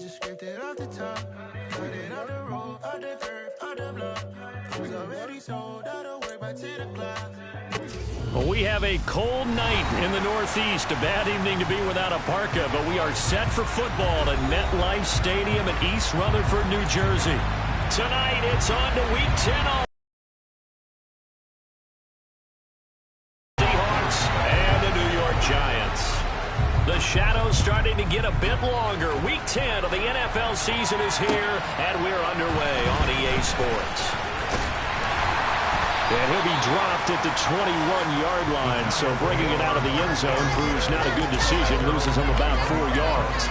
just scraped it off the top. Cut it out the road, out the curve, out the block. It was already sold out of work by 10 o'clock. Well, we have a cold night in the Northeast. A bad evening to be without a parka, but we are set for football at MetLife Stadium in East Rutherford, New Jersey. Tonight, it's on to Week 10. Seahawks and the New York Giants. The shadow's starting to get a bit longer. Week 10 of the NFL season is here, and we're underway on EA Sports. And he'll be dropped at the 21-yard line, so bringing it out of the end zone proves not a good decision. Loses him about 4 yards.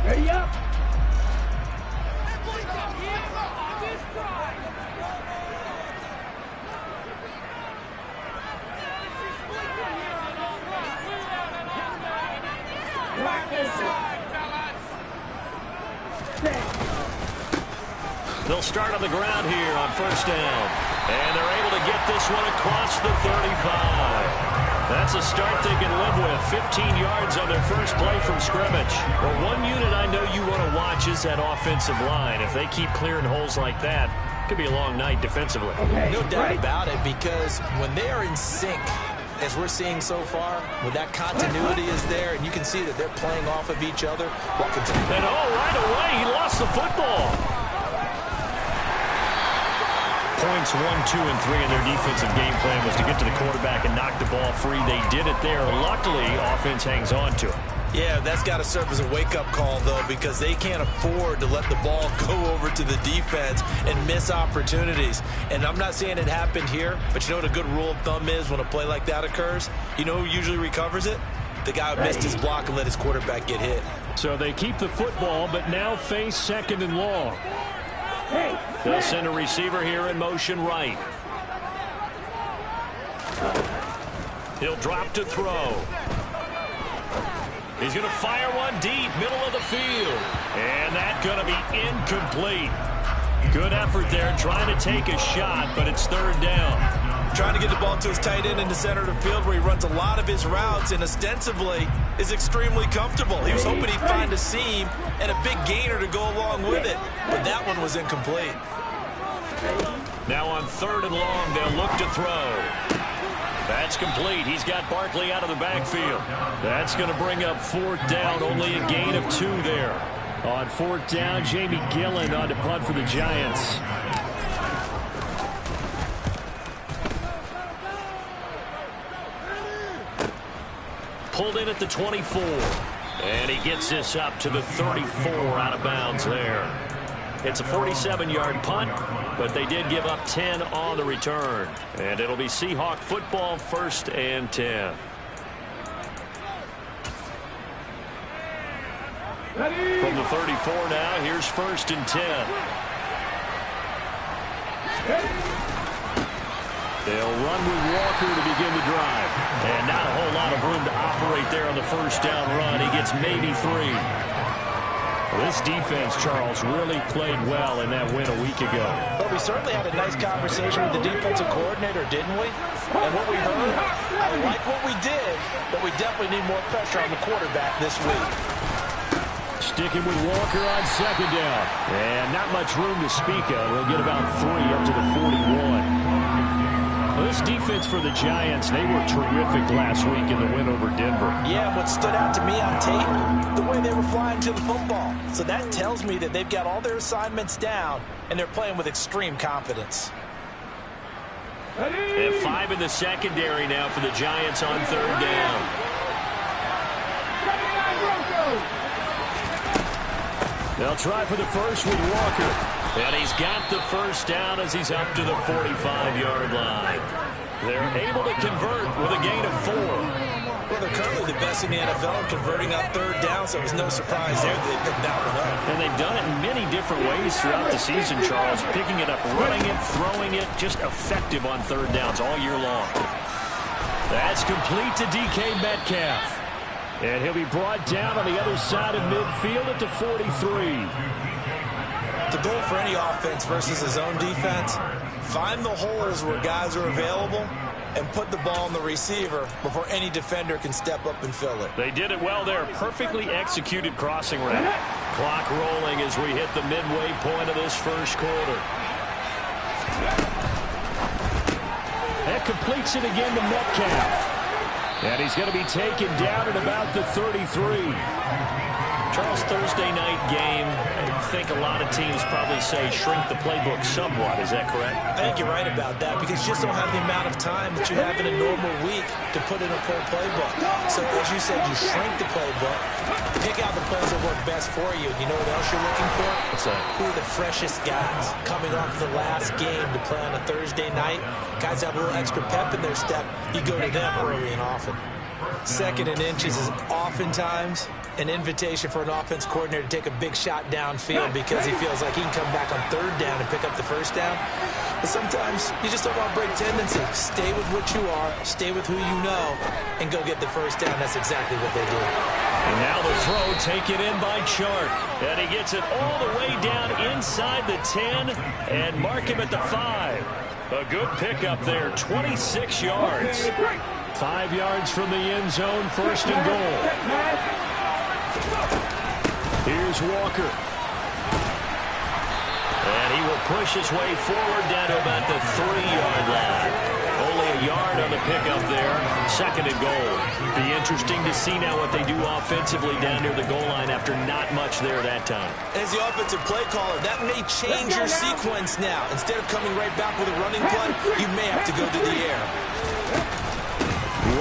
Ready up. They'll start on the ground here on first down. And they're able to get this one across the 35. That's a start they can live with. 15 yards on their first play from scrimmage. Well, one unit I know you want to watch is that offensive line. If they keep clearing holes like that, it could be a long night defensively. No doubt about it, because when they are in sync, as we're seeing so far, when that continuity is there, and you can see that they're playing off of each other. And right away, he lost the football. Points 1, 2, and 3 in their defensive game plan was to get to the quarterback and knock the ball free. They did it there. Luckily, offense hangs on to it. Yeah, that's got to serve as a wake-up call, though, because they can't afford to let the ball go over to the defense and miss opportunities. And I'm not saying it happened here, but you know what a good rule of thumb is when a play like that occurs? You know who usually recovers it? The guy who missed his block and let his quarterback get hit. So they keep the football, but now face second and long. They'll send a receiver here in motion right. He'll drop to throw. He's going to fire one deep, middle of the field. And that's going to be incomplete. Good effort there, trying to take a shot, but it's third down. Trying to get the ball to his tight end in the center of the field where he runs a lot of his routes and ostensibly is extremely comfortable. He was hoping he'd find a seam and a big gainer to go along with it, but that one was incomplete. Now on third and long, they'll look to throw. That's complete. He's got Barkley out of the backfield. That's going to bring up fourth down, only a gain of 2 there. On fourth down, Jamie Gillen on to punt for the Giants. Pulled in at the 24. And he gets this up to the 34 out of bounds there. It's a 47-yard punt, but they did give up 10 on the return. And it'll be Seahawk football, 1st and 10. From the 34 now, here's 1st and 10. They'll run with Walker to begin the drive. And not a whole lot of room to operate there on the first down run. He gets maybe 3. This defense, Charles, really played well in that win a week ago. Well, we certainly had a nice conversation with the defensive coordinator, didn't we? And what we heard, I like what we did, but we definitely need more pressure on the quarterback this week. Sticking with Walker on second down. And not much room to speak of. We'll get about 3 up to the 41. Well, this defense for the Giants, they were terrific last week in the win over Denver. Yeah, what stood out to me on tape, the way they were flying to the football. So that tells me that they've got all their assignments down, and they're playing with extreme confidence. They have 5 in the secondary now for the Giants on third down. They'll try for the first with Walker. And he's got the first down as he's up to the 45-yard line. They're able to convert with a gain of 4. Well, they're currently the best in the NFL in converting on third down, so it was no surprise there that they picked that one up. And they've done it in many different ways throughout the season, Charles. Picking it up, running it, throwing it, just effective on third downs all year long. That's complete to DK Metcalf. And he'll be brought down on the other side of midfield at the 43. The goal for any offense versus his own defense, Find the holes where guys are available and put the ball on the receiver before any defender can step up and fill it. They did it well there. Perfectly executed crossing route. Clock rolling as we hit the midway point of this first quarter. That completes it again to Metcalf. And he's going to be taken down at about the 33. Charles, Thursday night game, I think a lot of teams probably say shrink the playbook somewhat. Is that correct? I think you're right about that because you just don't have the amount of time that you have in a normal week to put in a full playbook. So as you said, you shrink the playbook, pick out the plays that work best for you. And you know what else you're looking for? What's that? Who are the freshest guys coming off the last game to play on a Thursday night? Guys have a little extra pep in their step. You go to them early and often. Second and inches is oftentimes an invitation for an offense coordinator to take a big shot downfield because he feels like he can come back on third down and pick up the first down. But sometimes you just don't want to break tendency. Stay with what you are, stay with who you know, and go get the first down. That's exactly what they do. And now the throw taken in by Chark. And he gets it all the way down inside the 10 and mark him at the 5. A good pickup there, 26 yards. 5 yards from the end zone, first and goal. Here's Walker. And he will push his way forward down to about the 3-yard line. Only a yard on the pickup there. Second and goal. Be interesting to see now what they do offensively down near the goal line after not much there that time. As the offensive play caller, that may change your sequence now. Instead of coming right back with a running play, you may have to go to the air.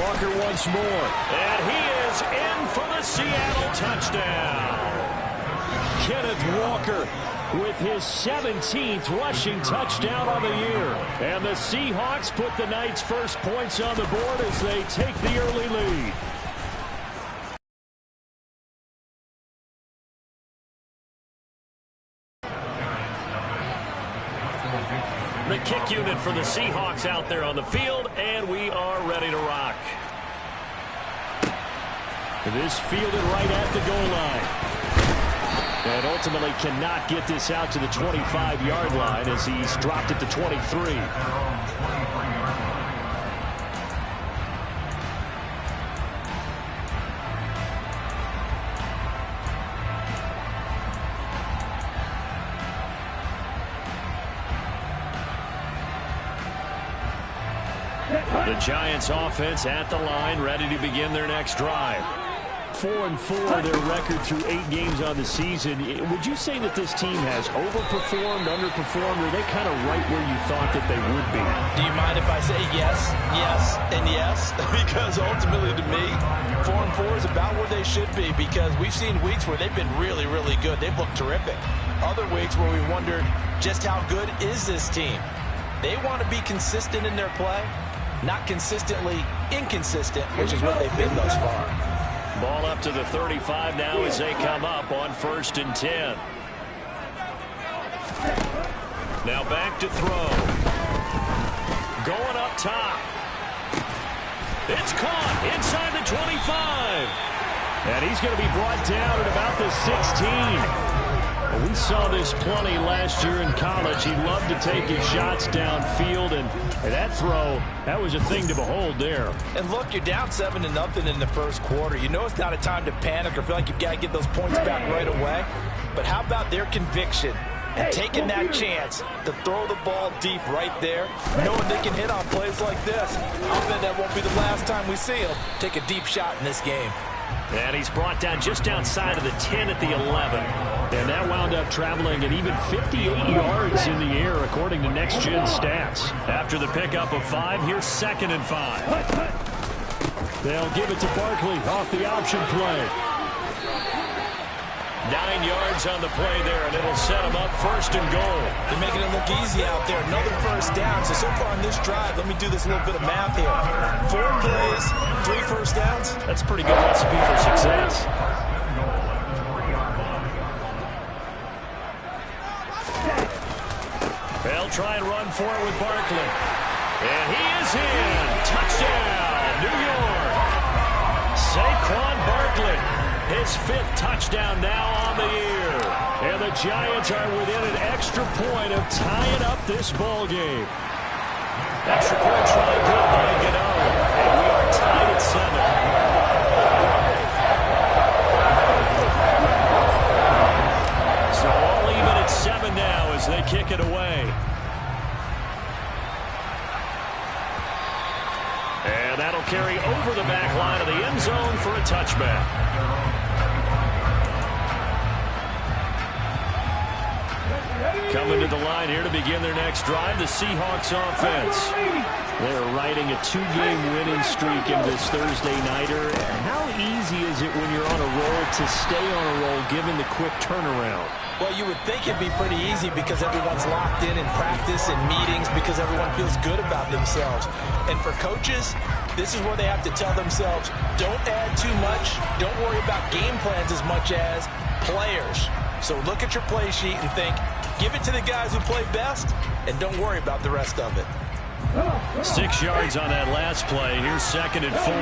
Walker once more. And he is in for the Seattle touchdown. Kenneth Walker with his 17th rushing touchdown on the year. And the Seahawks put the night's first points on the board as they take the early lead. The kick unit for the Seahawks out there on the field, and we are ready to rock. This fielded right at the goal line. And ultimately cannot get this out to the 25-yard line as he's dropped it to 23. The Giants offense at the line, ready to begin their next drive. 4-4 their record through 8 games on the season. Would you say that this team has overperformed, underperformed, or are they kind of right where you thought that they would be? Do you mind if I say yes, yes, and yes? Because ultimately to me, 4-4 is about where they should be because we've seen weeks where they've been really, really good. They've looked terrific. Other weeks where we wondered just how good is this team. They want to be consistent in their play, not consistently inconsistent, which is what they've been thus far. Ball up to the 35 now as they come up on 1st and 10. Now back to throw. Going up top. It's caught inside the 25. And he's going to be brought down at about the 16. Well, we saw this plenty last year in college. He loved to take his shots downfield, and that throw, that was a thing to behold there. And look, you're down 7-0 in the first quarter. You know it's not a time to panic or feel like you've got to get those points back right away. But how about their conviction and taking that chance to throw the ball deep right there, knowing they can hit on plays like this? I'll bet that won't be the last time we see them take a deep shot in this game. And he's brought down just outside of the 10 at the 11. And that wound up traveling at even 58 yards in the air, according to Next Gen Stats. After the pickup of 5, here's 2nd and 5. They'll give it to Barkley off the option play. 9 yards on the play there, and it'll set them up 1st and goal. They're making it look easy out there. Another first down. So far on this drive, let me do this little bit of math here. 4 plays, 3 first downs. That's a pretty good recipe for success. They'll try and run for it with Barkley. And he is in. Touchdown, New York. Saquon Barkley. His 5th touchdown now on the year. And the Giants are within an extra point of tying up this ball game. Extra point try good by Gano. And we are tied at 7. So all even at 7 now as they kick it away. And that'll carry over the back line of the end zone for a touchback. Coming to the line here to begin their next drive, the Seahawks offense. They're riding a 2-game winning streak in this Thursday nighter. How easy is it when you're on a roll to stay on a roll given the quick turnaround? Well, you would think it'd be pretty easy because everyone's locked in practice and meetings because everyone feels good about themselves. And for coaches, this is where they have to tell themselves, don't add too much, don't worry about game plans as much as players. So look at your play sheet and think, give it to the guys who play best, and don't worry about the rest of it. 6 yards on that last play. Here's 2nd and 4.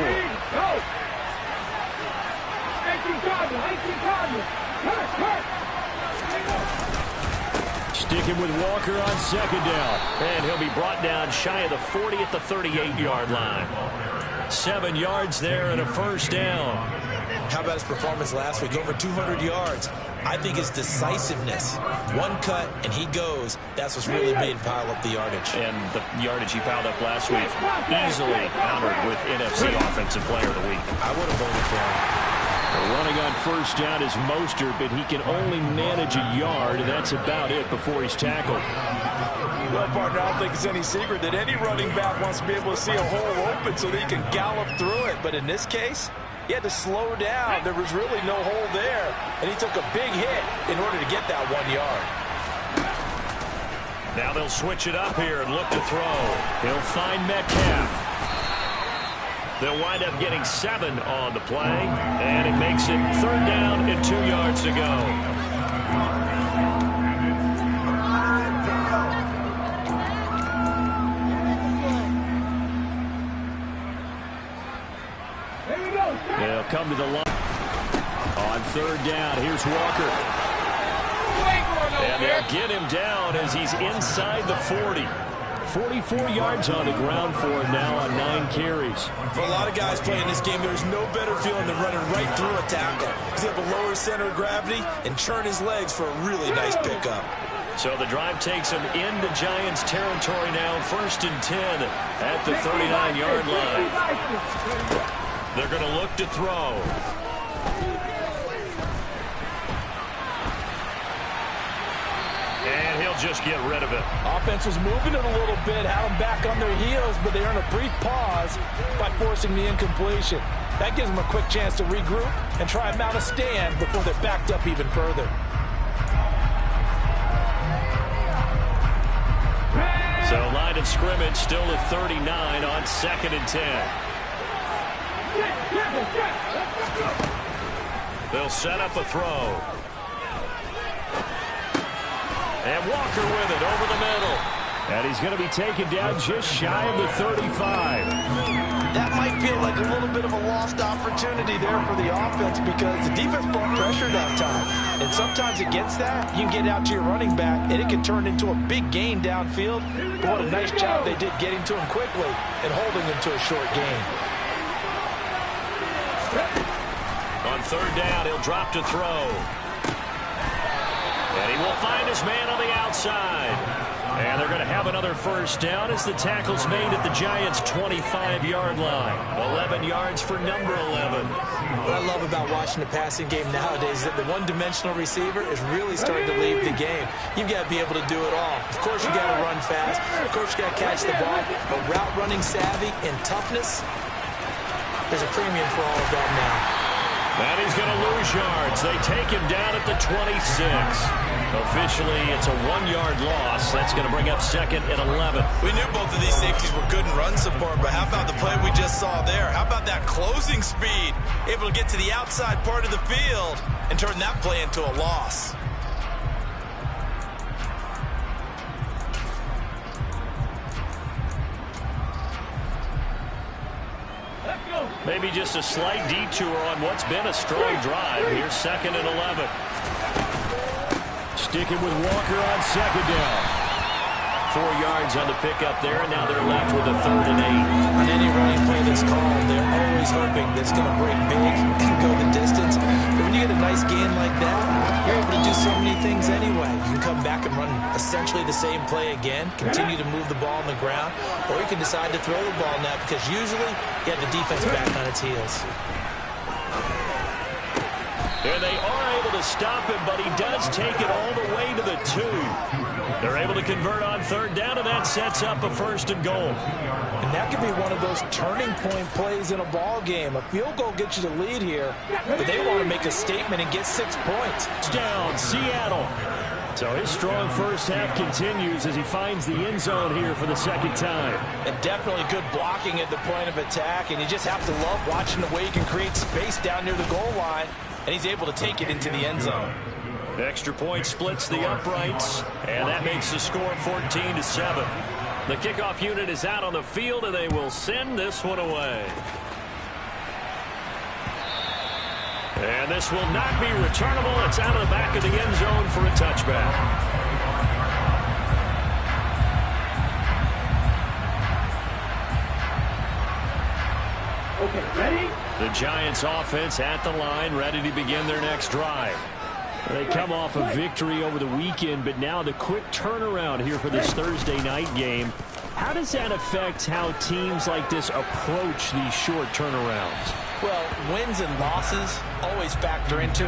Sticking with Walker on 2nd down. And he'll be brought down shy of the 40 at the 38-yard line. 7 yards there and a 1st down. How about his performance last week? Over 200 yards. I think his decisiveness. One cut, and he goes. That's what's really made him pile up the yardage. And the yardage he piled up last week, easily honored with NFC Offensive Player of the Week. I would have voted for him. Running on 1st down is Mostert, but he can only manage a yard, and that's about it before he's tackled. Well, partner, I don't think it's any secret that any running back wants to be able to see a hole open so that he can gallop through it. But in this case, he had to slow down. There was really no hole there, and he took a big hit in order to get that 1 yard. Now they'll switch it up here and look to throw. He'll find Metcalf. They'll wind up getting 7 on the play, and it makes it 3rd down and 2 yards to go. They'll come to the line. On 3rd down, here's Walker. And they'll get him down as he's inside the 40. 44 yards on the ground for him now on 9 carries. For a lot of guys playing this game, there's no better feeling than running right through a tackle. He's able to lower his center of gravity and churn his legs for a really nice pickup. So the drive takes him into Giants territory now, 1st and 10 at the 39-yard line. They're going to look to throw. And he'll just get rid of it. Offense was moving it a little bit, had them back on their heels, but they earn a brief pause by forcing the incompletion. That gives them a quick chance to regroup and try and mount a stand before they're backed up even further. So line of scrimmage still at 39 on 2nd and 10. They'll set up a throw. And Walker with it over the middle. And he's going to be taken down just shy of the 35. That might feel like a little bit of a lost opportunity there for the offense because the defense brought pressure that time. And sometimes against that, you can get out to your running back, and it can turn into a big gain downfield. But what a nice job they did getting to him quickly and holding him to a short gain. On 3rd down, he'll drop to throw. And he will find his man on the outside. And they're going to have another 1st down as the tackle's made at the Giants' 25-yard line. 11 yards for number 11. What I love about watching the passing game nowadays is that the one-dimensional receiver is really starting to leave the game. You've got to be able to do it all. Of course, you got to run fast. Of course, you got to catch the ball. But route running savvy and toughness, there's a premium for all of that now. And he's going to lose yards. They take him down at the 26. Officially, it's a 1-yard loss. That's going to bring up 2nd and 11. We knew both of these safeties were good in run support, but how about the play we just saw there? How about that closing speed? Able to get to the outside part of the field and turn that play into a loss. Let's go. Maybe just a slight detour on what's been a strong drive. Here's 2nd and 11. Sticking with Walker on 2nd down. 4 yards on the pickup there, and now they're left with a 3rd and 8. On any running play that's called, they're always hoping that it's going to break big and go the distance. But when you get a nice gain like that, you're able to do so many things anyway. You can come back and run essentially the same play again, continue to move the ball on the ground, or you can decide to throw the ball now because usually you have the defense back on its heels. And they are able to stop him, but he does take it all the way to the 2. They're able to convert on 3rd down, and that sets up a 1st and goal. And that could be one of those turning point plays in a ball game. A field goal gets you the lead here, but they want to make a statement and get 6 points. Down, Seattle. So his strong first half continues as he finds the end zone here for the 2nd time. And definitely good blocking at the point of attack, and you just have to love watching the way he can create space down near the goal line, and he's able to take it into the end zone. Extra point splits the uprights, and that makes the score 14-7. The kickoff unit is out on the field, and they will send this one away. And this will not be returnable. It's out of the back of the end zone for a touchback. Okay, ready? The Giants offense at the line, ready to begin their next drive. They come off a victory over the weekend, but now the quick turnaround here for this Thursday night game. How does that affect how teams like this approach these short turnarounds? Well, wins and losses always factor into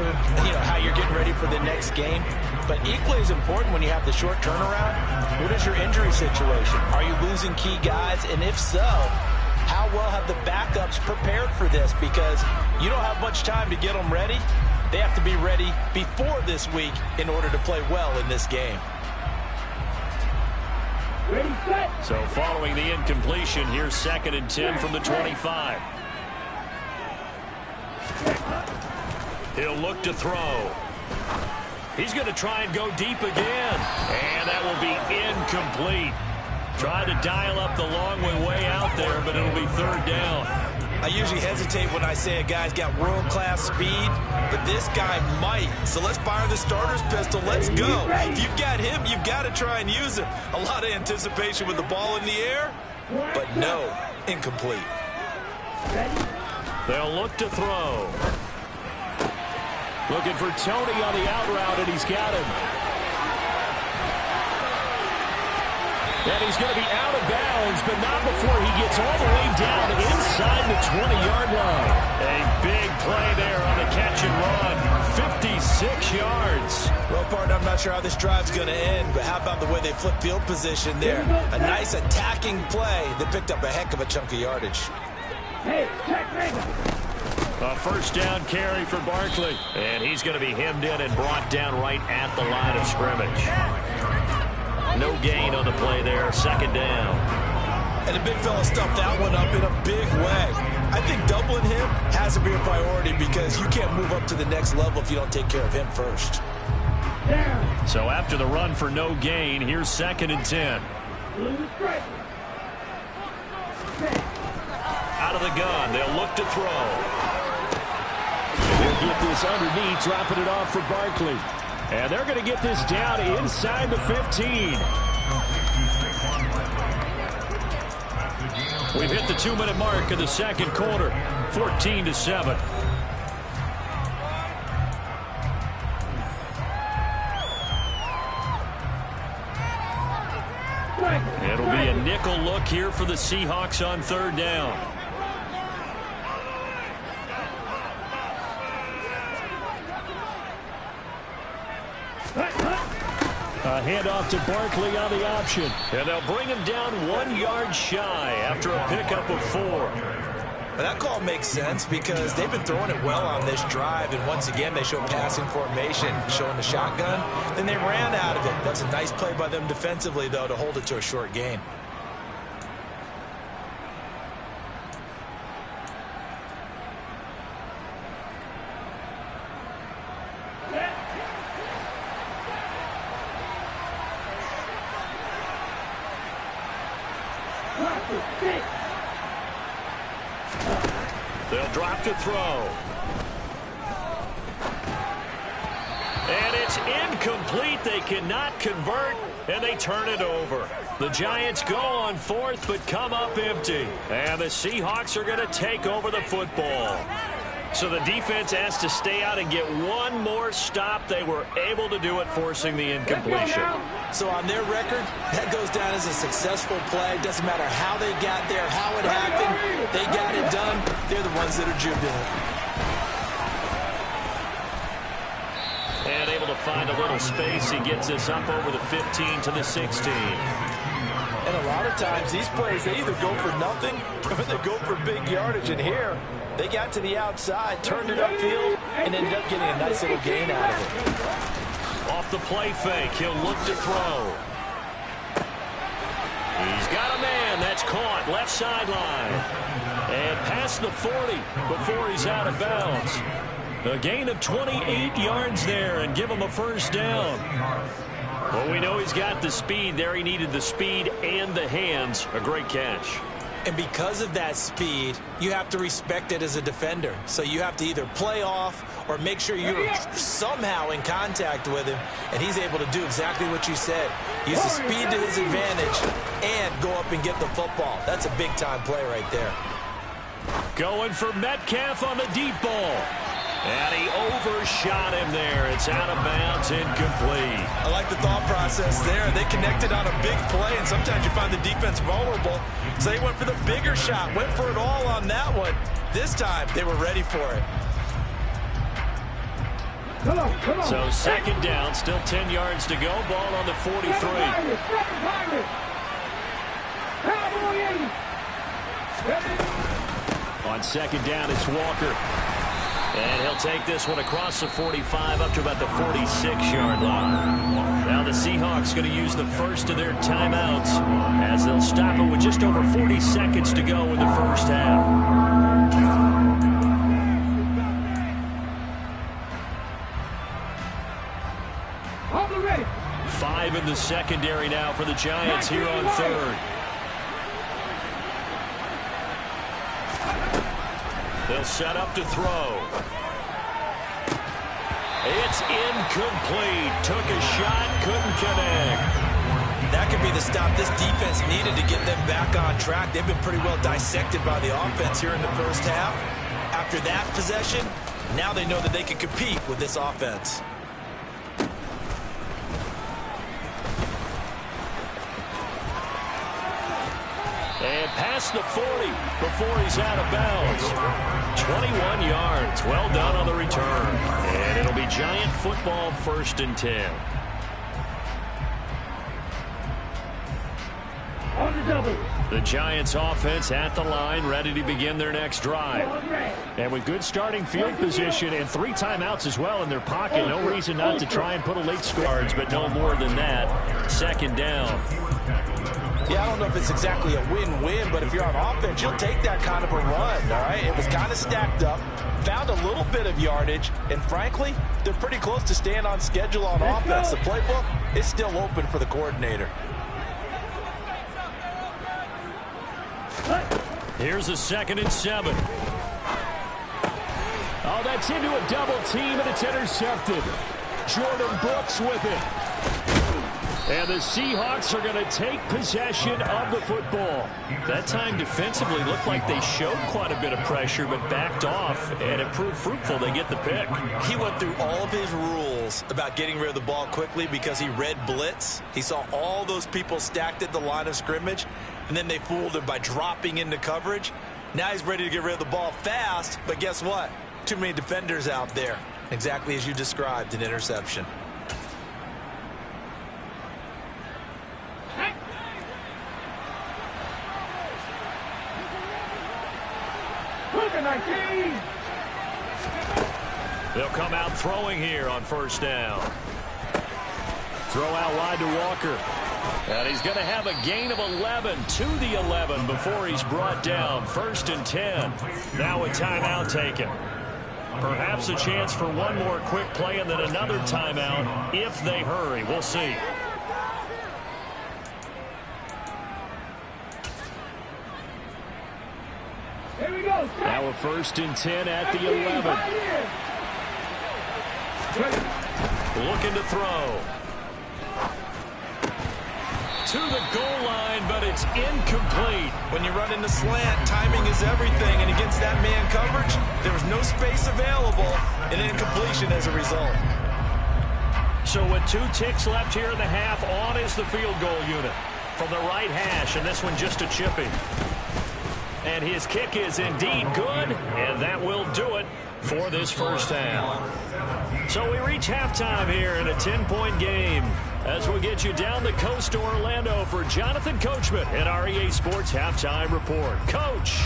how you're getting ready for the next game. But equally as important when you have the short turnaround, what is your injury situation? Are you losing key guys? And if so, how well have the backups prepared for this? Because you don't have much time to get them ready. They have to be ready before this week in order to play well in this game. Ready, set. So following the incompletion, here's 2nd and 10 from the 25. He'll look to throw. He's going to try and go deep again. And that will be incomplete. Tried to dial up the long way out there, but it'll be 3rd down. I usually hesitate when I say a guy's got world-class speed, but this guy might. So let's fire the starter's pistol. Let's go. If you've got him, you've got to try and use him. A lot of anticipation with the ball in the air, but no, incomplete. They'll look to throw. Looking for Tony on the out route, and he's got him. And he's going to be out of bounds, but not before he gets all the way down inside the 20-yard line. A big play there on the catch and run. 56 yards. Well, partner, I'm not sure how this drive's going to end, but how about the way they flip field position there? A nice attacking play that picked up a heck of a chunk of yardage. Hey, check, A 1st down carry for Barkley. And he's going to be hemmed in and brought down right at the line of scrimmage. No gain on the play there, 2nd down. And the big fella stuffed that one up in a big way. I think doubling him has to be a priority because you can't move up to the next level if you don't take care of him first. So after the run for no gain, here's 2nd and 10. Out of the gun, they'll look to throw. They'll get this underneath, dropping it off for Barkley. And they're going to get this down inside the 15. We've hit the 2-minute mark of the 2nd quarter, 14-7. It'll be a nickel look here for the Seahawks on 3rd down. A handoff to Barkley on the option. And they'll bring him down 1 yard shy after a pickup of 4. Well, that call makes sense because they've been throwing it well on this drive, and once again they show passing formation, showing the shotgun. Then they ran out of it. That's a nice play by them defensively, though, to hold it to a short gain. They'll drop to throw. And it's incomplete. They cannot convert, and they turn it over. The Giants go on fourth, but come up empty. And the Seahawks are going to take over the football. So the defense has to stay out and get one more stop. They were able to do it, forcing the incompletion. So on their record, that goes down as a successful play. Doesn't matter how they got there, how it happened. They got it done. They're the ones that are jubilant. And able to find a little space. He gets this up over the 15 to the 16. And a lot of times, these plays, they either go for nothing or they go for big yardage. And here, they got to the outside, turned it upfield, and ended up getting a nice little gain out of it. Off the play fake, he'll look to throw. He's got a man. That's caught left sideline. And past the 40 before he's out of bounds. A gain of 28 yards there and give him a first down. Well, we know he's got the speed there. He needed the speed and the hands. A great catch. And because of that speed, you have to respect it as a defender. So you have to either play off or make sure you're somehow in contact with him. And he's able to do exactly what you said. Use the speed to his advantage and go up and get the football. That's a big-time play right there. Going for Metcalf on the deep ball. And he overshot him there. It's out of bounds, incomplete. I like the thought process there. They connected on a big play, and sometimes you find the defense vulnerable. So they went for the bigger shot, went for it all on that one. This time, they were ready for it. Come on. So second down, still 10 yards to go. Ball on the 43. On second down, it's Walker. And he'll take this one across the 45 up to about the 46-yard line. Now the Seahawks going to use the first of their timeouts as they'll stop it with just over 40 seconds to go in the first half. Five in the secondary now for the Giants here on third. They'll set up to throw. It's incomplete. Took a shot, couldn't connect. That could be the stop this defense needed to get them back on track. They've been pretty well dissected by the offense here in the first half. After that possession, now they know that they can compete with this offense. And past the 40 before he's out of bounds. 21 yards. Well done on the return. And it'll be Giant football, 1st and 10. On the double. The Giants offense at the line, ready to begin their next drive. And with good starting field position and 3 timeouts as well in their pocket, no reason not to try and put a late score, but no more than that. Second down. Yeah, I don't know if it's exactly a win-win, but if you're on offense, you'll take that kind of a run, all right? It was kind of stacked up, found a little bit of yardage, and frankly, they're pretty close to staying on schedule on offense. The playbook is still open for the coordinator. Here's a 2nd and 7. Oh, that's into a double team, and it's intercepted. Jordan Brooks with it. And the Seahawks are going to take possession of the football. That time defensively looked like they showed quite a bit of pressure, but backed off, and it proved fruitful. They get the pick. He went through all of his rules about getting rid of the ball quickly because he read blitz. He saw all those people stacked at the line of scrimmage, and then they fooled him by dropping into coverage. Now he's ready to get rid of the ball fast, but guess what? Too many defenders out there. Exactly as you described, an interception. They'll come out throwing here on 1st down. Throw out wide to Walker. And he's going to have a gain of 11 to the 11 before he's brought down. 1st and 10. Now a timeout taken. Perhaps a chance for one more quick play and then another timeout if they hurry. We'll see. Here we go. Now a 1st and 10 at the 11. Looking to throw. To the goal line, but it's incomplete. When you run into slant, timing is everything, and against that man coverage, there was no space available, and incompletion as a result. So with 2 ticks left here in the half, on is the field goal unit from the right hash, and this one just a chipping. And his kick is indeed good, and that will do it for this first half. So we reach halftime here in a 10-point game as we get you down the coast to Orlando for Jonathan Coachman at our EA Sports Halftime Report. Coach.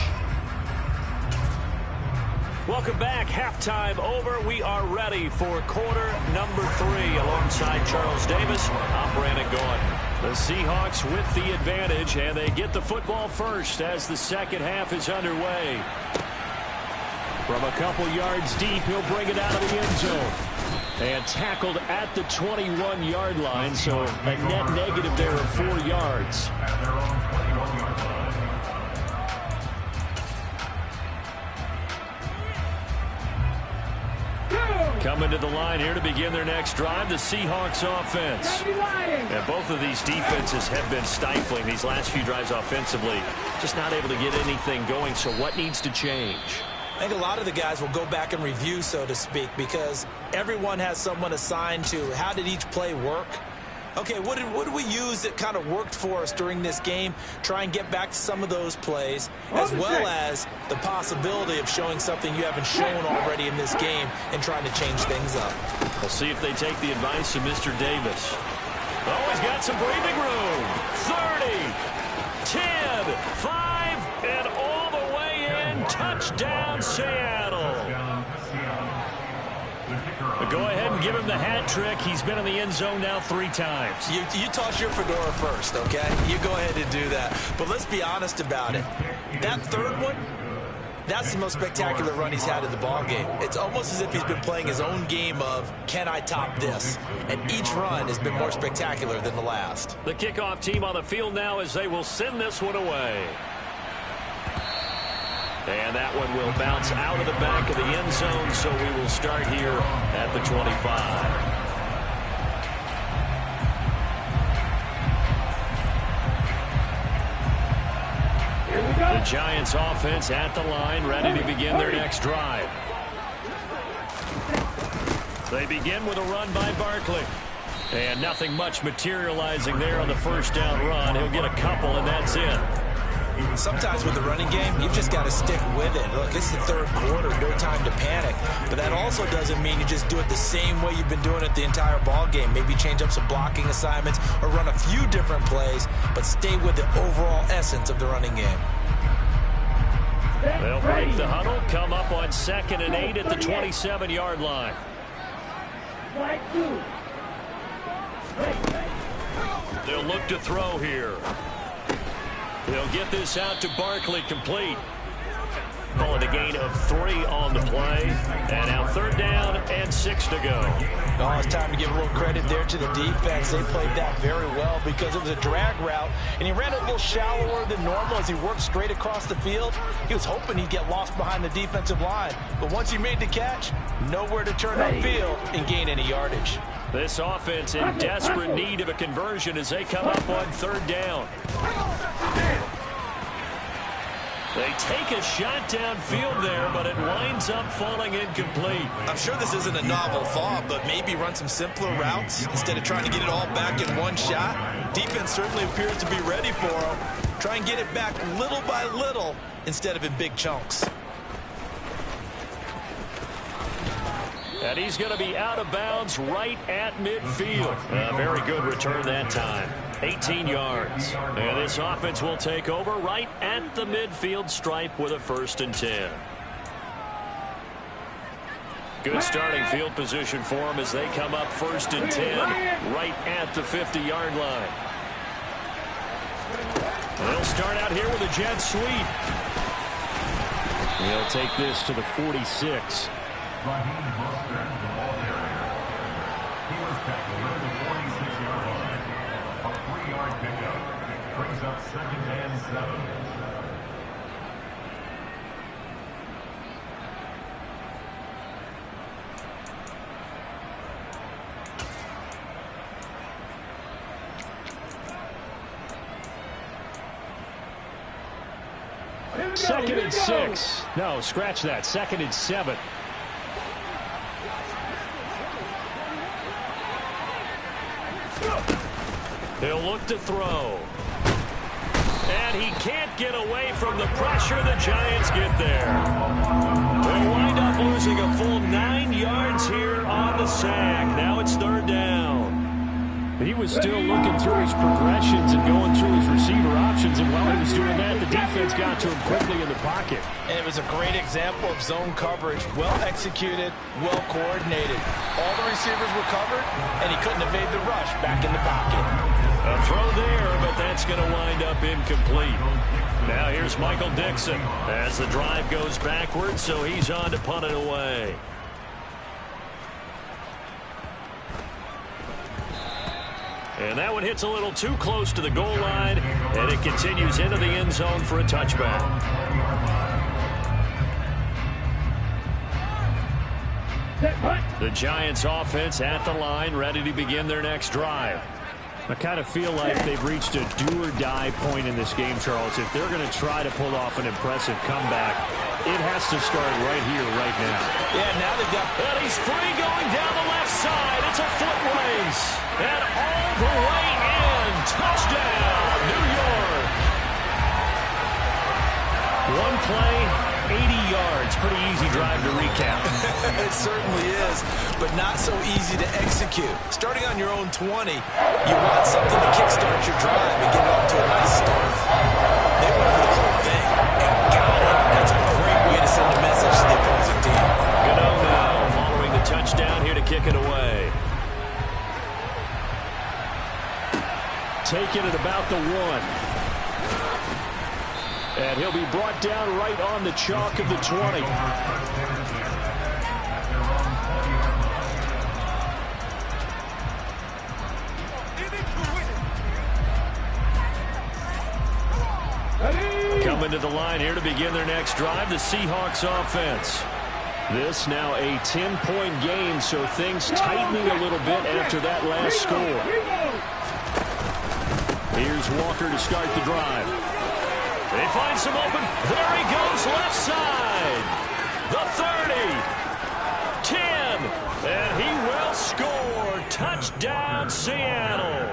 Welcome back. Halftime over. We are ready for quarter number 3 alongside Charles Davis. I'm Brandon Gaudin. The Seahawks with the advantage, and they get the football first as the second half is underway. From a couple yards deep, he'll bring it out of the end zone. And tackled at the 21-yard line, so a net negative there of 4 yards. Coming to the line here to begin their next drive, the Seahawks offense. And both of these defenses have been stifling these last few drives offensively. Just not able to get anything going, so what needs to change? I think a lot of the guys will go back and review, so to speak, because everyone has someone assigned to how did each play work. Okay, what did we use that kind of worked for us during this game? Try and get back to some of those plays, as well as the possibility of showing something you haven't shown already in this game and trying to change things up. We'll see if they take the advice of Mr. Davis. Oh, he's got some breathing room. 30, 10, 5, and all the way in. Touchdown, Seattle. But go ahead and give him the hat trick. He's been in the end zone now 3 times. You toss your fedora first, okay? You go ahead and do that. But let's be honest about it. That third one, that's the most spectacular run he's had in the ballgame. It's almost as if he's been playing his own game of, can I top this? And each run has been more spectacular than the last. The kickoff team on the field now as they will send this one away. And that one will bounce out of the back of the end zone, so we will start here at the 25. The Giants offense at the line, ready to begin their next drive. They begin with a run by Barkley. And nothing much materializing there on the first down run. He'll get a couple, and that's it. Sometimes with the running game, you've just got to stick with it. Look, it's the third quarter, no time to panic. But that also doesn't mean you just do it the same way you've been doing it the entire ball game. Maybe change up some blocking assignments or run a few different plays, but stay with the overall essence of the running game. They'll break the huddle, come up on 2nd and 8 at the 27-yard line. They'll look to throw here. They'll get this out to Barkley, complete. Calling a gain of 3 on the play. And now 3rd down and 6 to go. Oh, it's time to give a little credit there to the defense. They played that very well because it was a drag route, and he ran it a little shallower than normal as he worked straight across the field. He was hoping he'd get lost behind the defensive line. But once he made the catch, nowhere to turn upfield and gain any yardage. This offense in desperate need of a conversion as they come up on 3rd down. They take a shot downfield there, but it winds up falling incomplete. I'm sure this isn't a novel thought, but maybe run some simpler routes instead of trying to get it all back in one shot. Defense certainly appears to be ready for him. Try and get it back little by little instead of in big chunks. And he's going to be out of bounds right at midfield. A very good return that time. 18 yards. And this offense will take over right at the midfield stripe with a 1st and 10. Good starting field position for them as they come up 1st and 10 right at the 50-yard line. They'll start out here with a jet sweep. He'll take this to the 46. second and 6. No, scratch that. Second and 7. He'll look to throw. And he can't get away from the pressure. The Giants get there. They'll wind up losing a full 9 yards here on the sack. Now it's third down. He was still looking through his progressions and going through his receiver options, and while he was doing that, the defense got to him quickly in the pocket. And it was a great example of zone coverage. Well executed, well coordinated. All the receivers were covered, and he couldn't evade the rush back in the pocket. A throw there, but that's going to wind up incomplete. Now here's Michael Dixon as the drive goes backwards, so he's on to punt it away. And that one hits a little too close to the goal line, and it continues into the end zone for a touchback. The Giants offense at the line, ready to begin their next drive. I kind of feel like they've reached a do-or-die point in this game, Charles. If they're going to try to pull off an impressive comeback, it has to start right here, right now. Yeah, now they've got... And he's free going down the left side. It's a foot race. And all the way in. Touchdown, New York. One play, 80 yards. Pretty easy drive to recap. It certainly is, but not so easy to execute. Starting on your own 20, you want something to kickstart your drive and get it off to a nice start. They went for the whole thing and got it. That's a great way to send a message to the opposing team. Gano now following the touchdown here to kick it away. Taking it about the 1. And he'll be brought down right on the chalk of the 20. Coming to the line here to begin their next drive, the Seahawks offense. This now a 10-point game, so things tightening a little bit after that last score. Here's Walker to start the drive. They find some open. There he goes, left side. The 30. 10. And he will score. Touchdown, Seattle.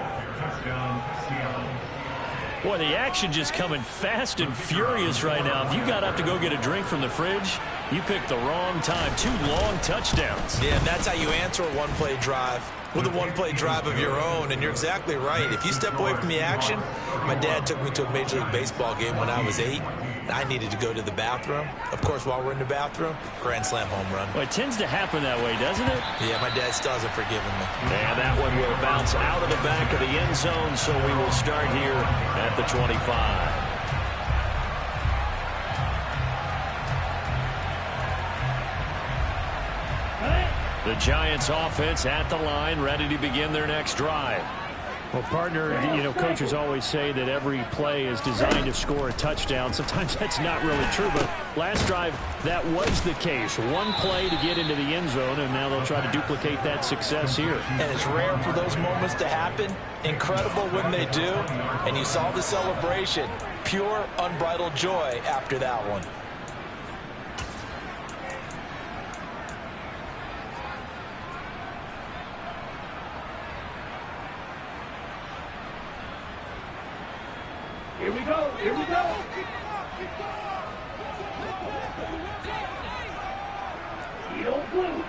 Boy, the action just coming fast and furious right now. If you got up to go get a drink from the fridge, you picked the wrong time. 2 long touchdowns. Yeah, and that's how you answer a one-play drive with a one-play drive of your own. And you're exactly right. If you step away from the action, my dad took me to a Major League Baseball game when I was 8. And I needed to go to the bathroom. Of course, while we're in the bathroom, grand slam home run. Well, it tends to happen that way, doesn't it? Yeah, my dad still hasn't forgiven me. And that one will bounce out of the back of the end zone, so we will start here at the 25. The Giants offense at the line, ready to begin their next drive. Well, partner, coaches always say that every play is designed to score a touchdown. Sometimes that's not really true, but last drive, that was the case. One play to get into the end zone, and now they'll try to duplicate that success here. And it's rare for those moments to happen. Incredible when they do. And you saw the celebration. Pure, unbridled joy after that one. Here we go. Here we go. Heel blue.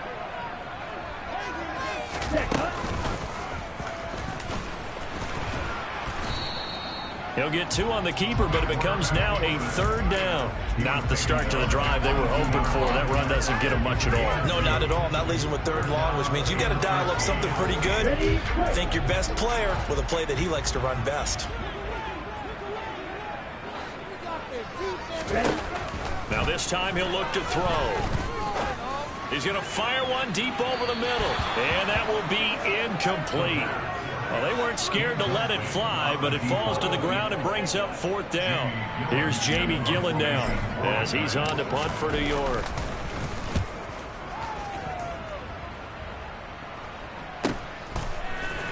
He'll get 2 on the keeper, but it becomes now a third down. Not the start to the drive they were hoping for. That run doesn't get them much at all. No, not at all. And that leaves them with 3rd and long, which means you got to dial up something pretty good. Think your best player with a play that he likes to run best. Now this time he'll look to throw. He's going to fire one deep over the middle. And that will be incomplete. Well, they weren't scared to let it fly, but it falls to the ground and brings up 4th down. Here's Jamie Gillen now as he's on to punt for New York.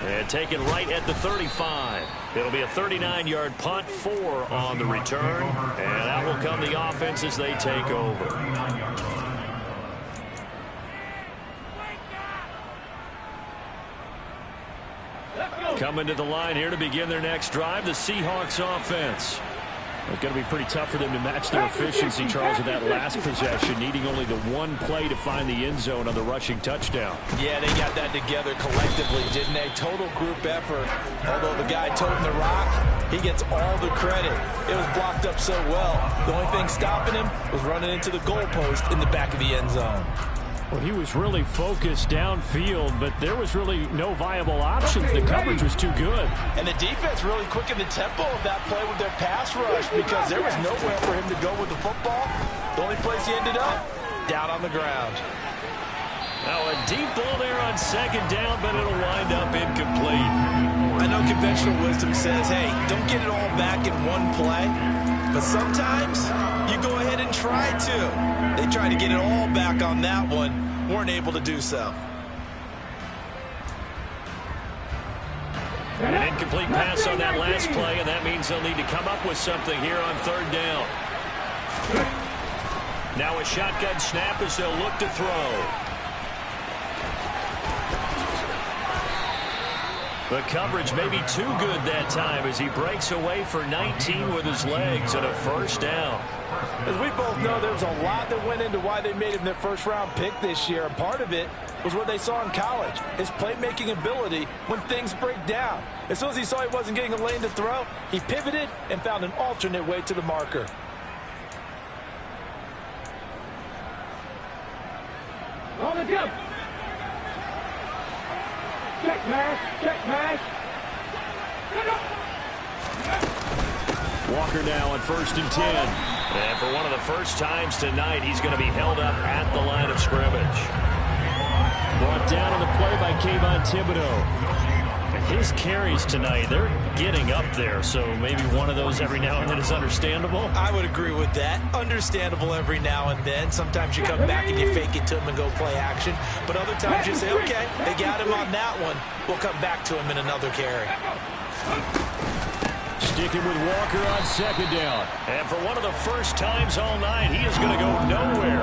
And taken right at the 35. It'll be a 39-yard punt, 4 on the return. And out will come the offense as they take over. Coming to the line here to begin their next drive, the Seahawks offense. It's going to be pretty tough for them to match their efficiency, Charles, with that last possession, needing only the one play to find the end zone on the rushing touchdown. Yeah, they got that together collectively, didn't they? Total group effort. Although the guy toting the rock, he gets all the credit. It was blocked up so well. The only thing stopping him was running into the goalpost in the back of the end zone. Well, he was really focused downfield, but there was really no viable options. The coverage was too good. And the defense really quickened the tempo of that play with their pass rush because there was nowhere for him to go with the football. The only place he ended up, down on the ground. Now a deep ball there on second down, but it'll wind up incomplete. I know conventional wisdom says, hey, don't get it all back in one play. But sometimes you go ahead and try to. They tried to get it all back on that one. Weren't able to do so. An incomplete pass on that last play, and that means they'll need to come up with something here on third down. Now a shotgun snap as they'll look to throw. The coverage may be too good that time as he breaks away for 19 with his legs and a first down. As we both know, there was a lot that went into why they made him their first-round pick this year. And part of it was what they saw in college, his playmaking ability when things break down. As soon as he saw he wasn't getting a lane to throw, he pivoted and found an alternate way to the marker. On the jump. Check pass. Check pass. Walker now on 1st and 10. And for one of the first times tonight, he's going to be held up at the line of scrimmage. Brought down on the play by Kayvon Thibodeau. His carries tonight, they're getting up there, so maybe one of those every now and then is understandable. I would agree with that. Understandable every now and then. Sometimes you come back and you fake it to him and go play action. But other times you say, okay, they got him on that one. We'll come back to him in another carry. Sticking with Walker on second down. And for one of the first times all night, he is going to go nowhere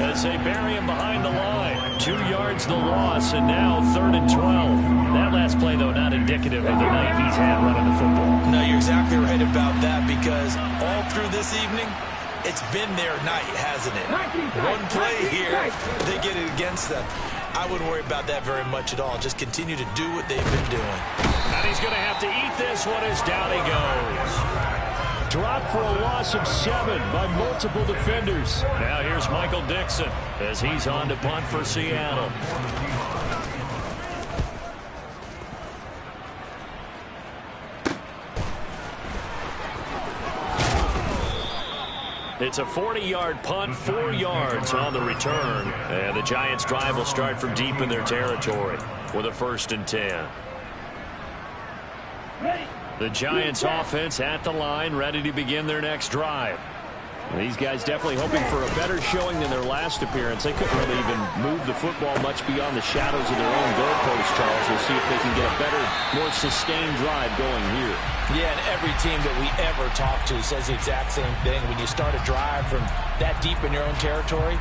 as they bury him behind the line. 2 yards the loss, and now 3rd and 12. That last play, though, not indicative of the night he's had running the football. No, you're exactly right about that because all through this evening, it's been their night, hasn't it? One play here, they get it against them. I wouldn't worry about that very much at all. Just continue to do what they've been doing. And he's going to have to eat this one as down he goes. Dropped for a loss of 7 by multiple defenders. Now here's Michael Dixon as he's on to punt for Seattle. It's a 40-yard punt, 4 yards on the return. And the Giants' drive will start from deep in their territory with a 1st and 10. The Giants' offense at the line, ready to begin their next drive. These guys definitely hoping for a better showing than their last appearance. They couldn't really even move the football much beyond the shadows of their own goalpost, Charles. We'll see if they can get a better, more sustained drive going here. Yeah, and every team that we ever talk to says the exact same thing. When you start a drive from that deep in your own territory,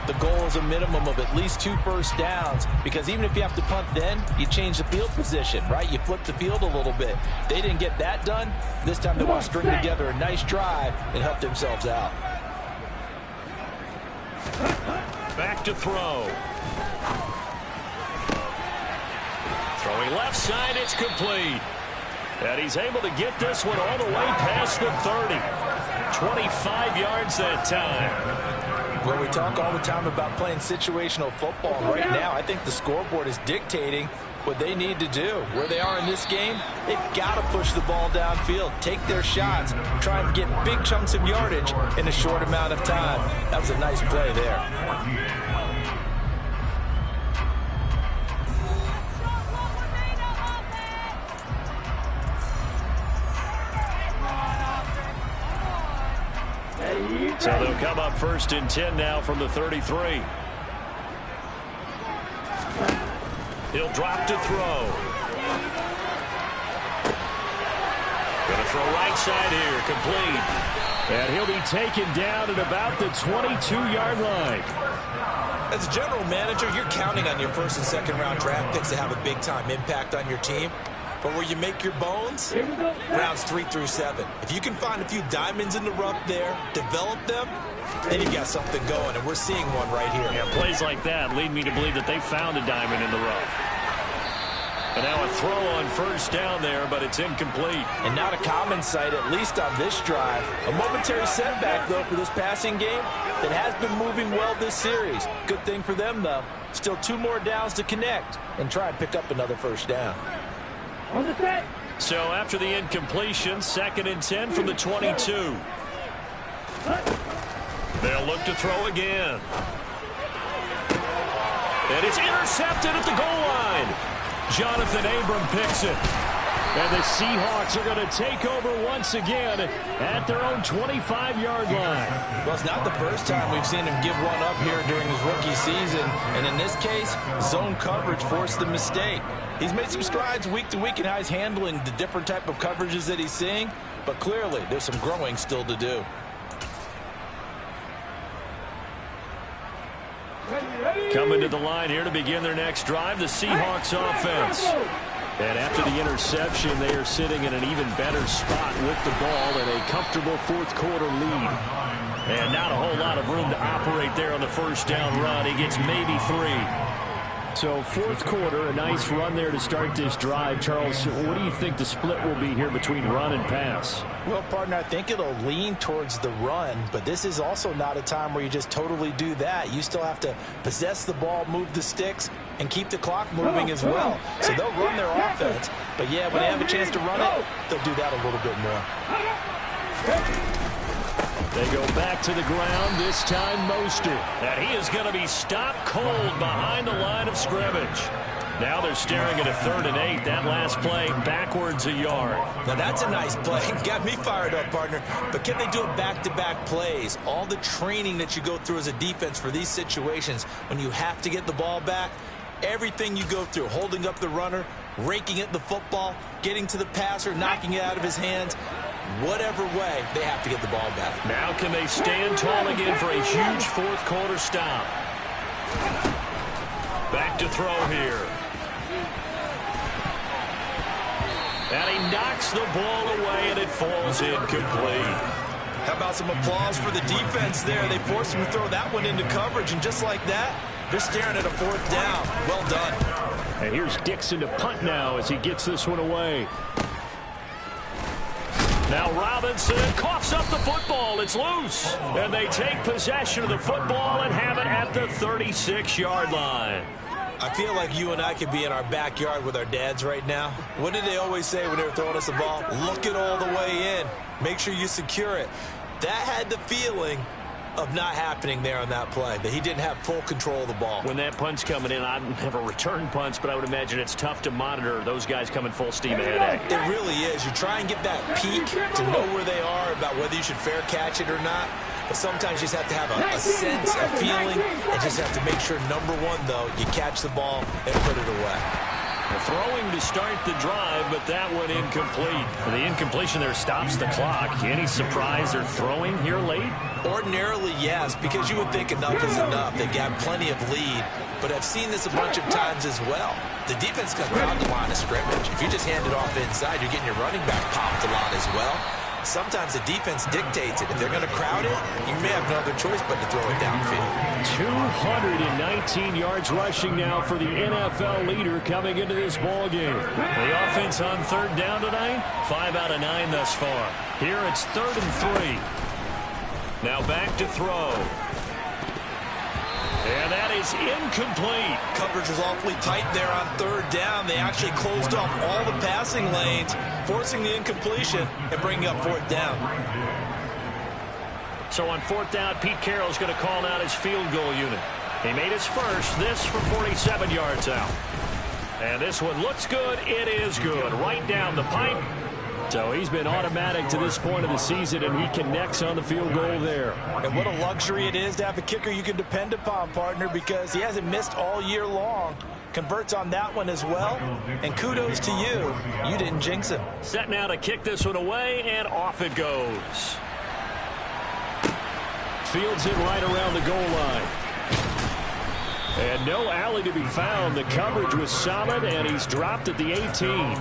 the goal is a minimum of at least 2 first downs, because even if you have to punt then, you change the field position, right? You flip the field a little bit. They didn't get that done. This time they want to string together a nice drive and help themselves out. Back to throw. Throwing left side, it's complete. And he's able to get this one all the way past the 30. 25 yards that time. Well, we talk all the time about playing situational football. Right now, I think the scoreboard is dictating what they need to do. Where they are in this game, they've got to push the ball downfield, take their shots, try and get big chunks of yardage in a short amount of time. That was a nice play there. So they'll come up 1st and 10 now from the 33. He'll drop to throw. Going to throw right side here, complete. And he'll be taken down at about the 22-yard line. As a general manager, you're counting on your first and second round draft picks to have a big-time impact on your team. But where you make your bones, rounds 3 through 7. If you can find a few diamonds in the rough there, develop them, then you've got something going, and we're seeing one right here. Yeah, plays like that lead me to believe that they found a diamond in the rough. And now a throw on first down there, but it's incomplete. And not a common sight, at least on this drive. A momentary setback, though, for this passing game that has been moving well this series. Good thing for them, though. Still 2 more downs to connect and try and pick up another first down. On the set. So after the incompletion, 2nd and 10 from the 22. They'll look to throw again. And it's intercepted at the goal line. Jonathan Abram picks it. And the Seahawks are going to take over once again at their own 25-yard line. Well, it's not the first time we've seen him give one up here during his rookie season. And in this case, zone coverage forced the mistake. He's made some strides week to week in how he's handling the different type of coverages that he's seeing. But clearly, there's some growing still to do. Coming to the line here to begin their next drive, the Seahawks offense. And after the interception, they are sitting in an even better spot with the ball and a comfortable fourth-quarter lead. And not a whole lot of room to operate there on the first down run. He gets maybe 3. So fourth quarter, a nice run there to start this drive. Charles, what do you think the split will be here between run and pass? Well, partner, I think it'll lean towards the run, but this is also not a time where you just totally do that. You still have to possess the ball, move the sticks, and keep the clock moving as well. So they'll run their offense, but yeah, when they have a chance to run it, they'll do that a little bit more. They go back to the ground, this time Mostert. And he is going to be stopped cold behind the line of scrimmage. Now they're staring at a 3rd and 8. That last play backwards a yard. Now that's a nice play. Got me fired up, partner. But can they do it back-to-back plays? All the training that you go through as a defense for these situations, when you have to get the ball back, everything you go through, holding up the runner, raking at the football, getting to the passer, knocking it out of his hands, whatever way, they have to get the ball back. Now can they stand tall again for a huge fourth-quarter stop? Back to throw here. And he knocks the ball away, and it falls incomplete. How about some applause for the defense there? They forced him to throw that one into coverage, and just like that, they're staring at a 4th down. Well done. And here's Dixon to punt now as he gets this one away. Now Robinson coughs up the football. It's loose. And they take possession of the football and have it at the 36-yard line. I feel like you and I could be in our backyard with our dads right now. What did they always say when they were throwing us the ball? Look it all the way in. Make sure you secure it. That had the feeling of not happening there on that play, that he didn't have full control of the ball. When that punt's coming in, I don't have a return punch, but I would imagine it's tough to monitor those guys coming full steam ahead. It really is. You try and get that peek to know where they are, about whether you should fair catch it or not. But sometimes you just have to have a sense, a feeling, and just have to make sure, number one, though, you catch the ball and put it away. Throwing to start the drive, but that one incomplete. The incompletion there stops the clock. Any surprise they're throwing here late? Ordinarily, yes, because you would think enough is enough. They've got plenty of lead, but I've seen this a bunch of times as well. The defense can crowd the line of scrimmage. If you just hand it off inside, you're getting your running back popped a lot as well. Sometimes the defense dictates it. If they're going to crowd it, you may have no other choice but to throw it downfield. 219 yards rushing now for the NFL leader coming into this ball game. The offense on 3rd down tonight, 5 out of 9 thus far. Here it's 3rd and 3. Now back to throw. And that is incomplete. Coverage was awfully tight there on 3rd down. They actually closed off all the passing lanes, forcing the incompletion and bringing up 4th down. So on 4th down, Pete Carroll's going to call out his field goal unit. He made his first, this from 47 yards out. And this one looks good. It is good. Right down the pipe. So he's been automatic to this point of the season, and he connects on the field goal there. And what a luxury it is to have a kicker you can depend upon, partner, because he hasn't missed all year long. converts on that one as well. And kudos to you. You didn't jinx him. Set now to kick this one away, and off it goes. Fields it right around the goal line. And no alley to be found. The coverage was solid, and he's dropped at the 18.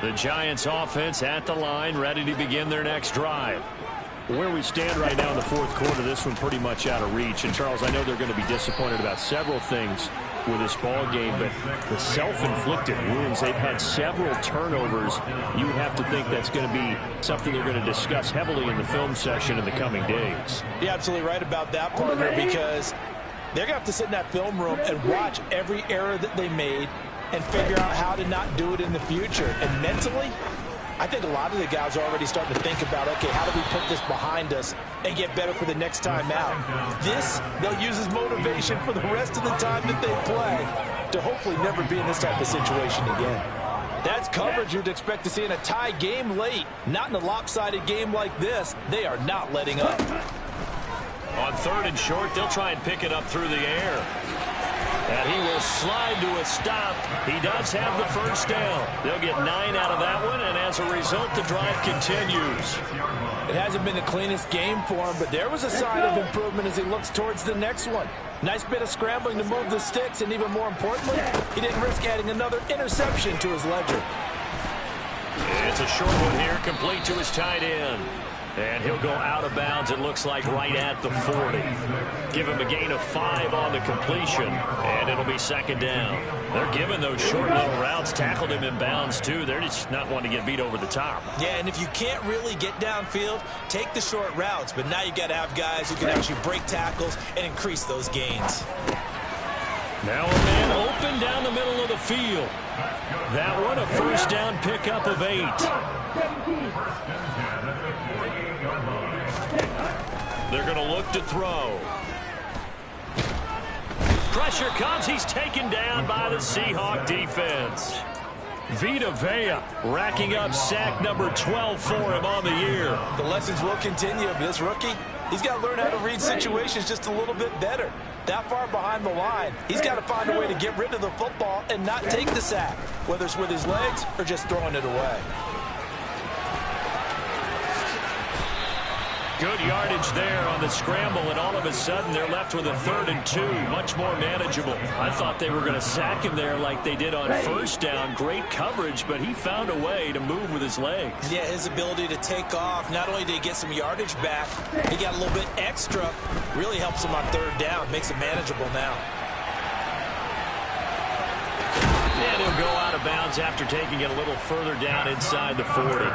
The Giants offense at the line, ready to begin their next drive. Where we stand right now in the fourth quarter, this one pretty much out of reach. And, Charles, I know they're going to be disappointed about several things with this ball game, but the self-inflicted wounds, they've had several turnovers. You would have to think that's going to be something they're going to discuss heavily in the film session in the coming days. You're absolutely right about that, partner, because they're going to have to sit in that film room and watch every error that they made and figure out how to not do it in the future. And mentally, I think a lot of the guys are already starting to think about, okay, how do we put this behind us and get better for the next time out? This, they'll use as motivation for the rest of the time that they play to hopefully never be in this type of situation again. That's coverage you'd expect to see in a tie game late. Not in a lopsided game like this. They are not letting up. On third and short, they'll try and pick it up through the air. And he will slide to a stop. He does have the first down. They'll get 9 out of that one, and as a result, the drive continues. It hasn't been the cleanest game for him, but there was a sign of improvement as he looks towards the next one. Nice bit of scrambling to move the sticks, and even more importantly, he didn't risk adding another interception to his ledger. It's a short one here, complete to his tight end. And he'll go out of bounds, it looks like, right at the 40. Give him a gain of 5 on the completion, and it'll be second down. They're giving those short little routes, tackled him in bounds, too. They're just not wanting to get beat over the top. Yeah, and if you can't really get downfield, take the short routes. But now you got to have guys who can actually break tackles and increase those gains. Now a man open down the middle of the field. That one, a first down pickup of 8. They're going to look to throw. Pressure comes. He's taken down by the Seahawk defense. Vita Vea racking up sack number 12 for him on the year. The lessons will continue. This rookie, he's got to learn how to read situations just a little bit better. That far behind the line, he's got to find a way to get rid of the football and not take the sack, whether it's with his legs or just throwing it away. Good yardage there on the scramble, and all of a sudden they're left with a 3rd and 2, much more manageable. I thought they were going to sack him there like they did on first down. Great coverage, but he found a way to move with his legs. Yeah, his ability to take off, not only did he get some yardage back, he got a little bit extra. Really helps him on 3rd down, makes it manageable now. And he'll go out of bounds after taking it a little further down inside the 40.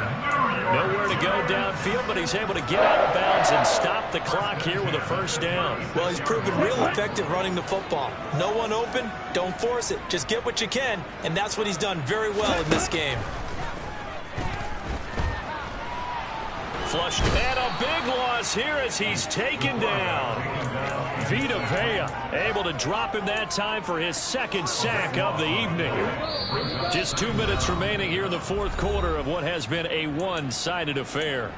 Nowhere to go downfield, but he's able to get out of bounds and stop the clock here with a first down. Well, he's proven real effective running the football. No one open, don't force it. Just get what you can, and that's what he's done very well in this game. Flushed, and a big loss here as he's taken down. Vita Vea able to drop him that time for his 2nd sack of the evening. Just 2 minutes remaining here in the fourth quarter of what has been a one-sided affair.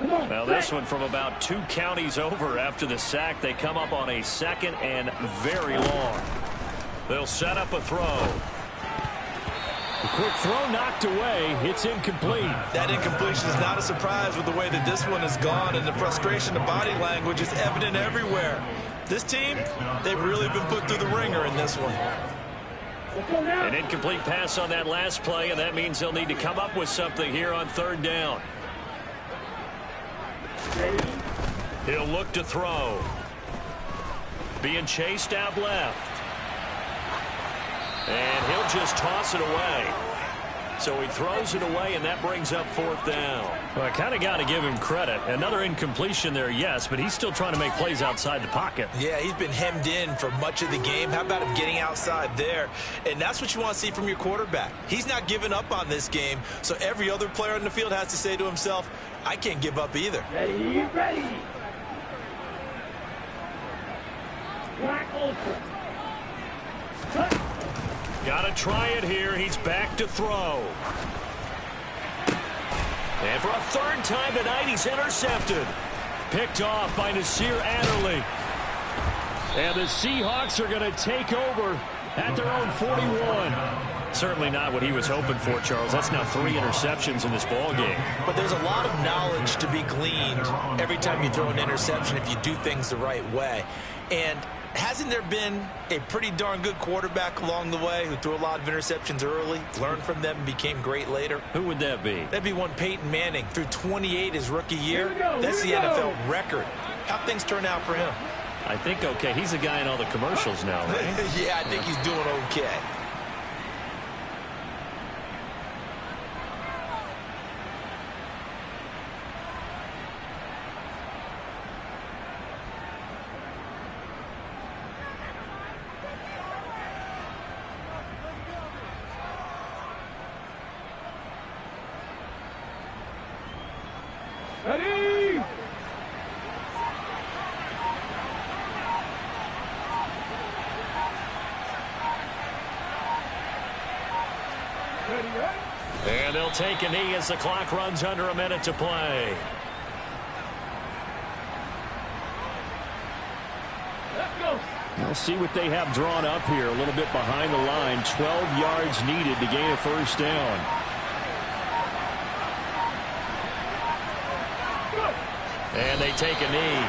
Well, this one from about 2 counties over after the sack. They come up on a 2nd and very long. They'll set up a throw. A quick throw knocked away. It's incomplete. That incompletion is not a surprise with the way that this one has gone, and the frustration of body language is evident everywhere. This team, they've really been put through the ringer in this one. An incomplete pass on that last play, and that means they'll need to come up with something here on 3rd down. He'll look to throw. Being chased out left. And he'll just toss it away. So he throws it away, and that brings up 4th down. Well, I kind of got to give him credit. Another incompletion there, yes, but he's still trying to make plays outside the pocket. Yeah, he's been hemmed in for much of the game. How about him getting outside there? And that's what you want to see from your quarterback. He's not giving up on this game, so every other player on the field has to say to himself, I can't give up either. Ready. Black Ultra. Got to try it here. He's back to throw. And for a third time tonight, he's intercepted. Picked off by Nasir Adderley. And the Seahawks are going to take over at their own 41. Certainly not what he was hoping for, Charles. That's now 3 interceptions in this ball game. But there's a lot of knowledge to be gleaned every time you throw an interception if you do things the right way. And hasn't there been a pretty darn good quarterback along the way who threw a lot of interceptions early, learned from them, and became great later? Who would that be? That'd be one Peyton Manning. Threw 28 his rookie year. That's the NFL record. How'd things turn out for him? I think okay. He's a guy in all the commercials now, right? Yeah, I think he's doing okay. Ready? And they'll take a knee as the clock runs under a minute to play. Let's go. We'll see what they have drawn up here. A little bit behind the line. 12 yards needed to gain a first down. And they take a knee.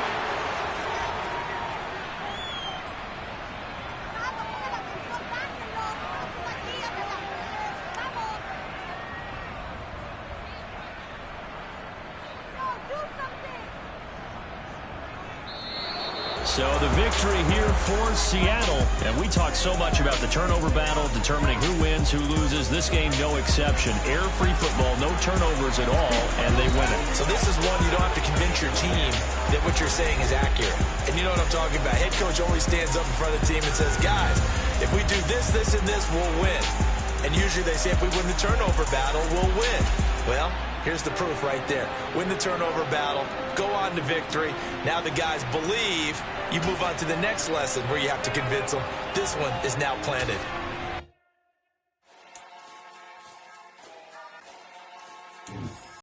So the victory here for Seattle. And we talk so much about the turnover battle, determining who wins, who loses. This game, no exception. Air-free football, no turnovers at all, and they win it. So this is one you don't have to convince your team that what you're saying is accurate. And you know what I'm talking about. Head coach always stands up in front of the team and says, guys, if we do this, this, and this, we'll win. And usually they say if we win the turnover battle, we'll win. Well, here's the proof right there. Win the turnover battle, go on to victory. Now the guys believe. You move on to the next lesson where you have to convince them this one is now planted.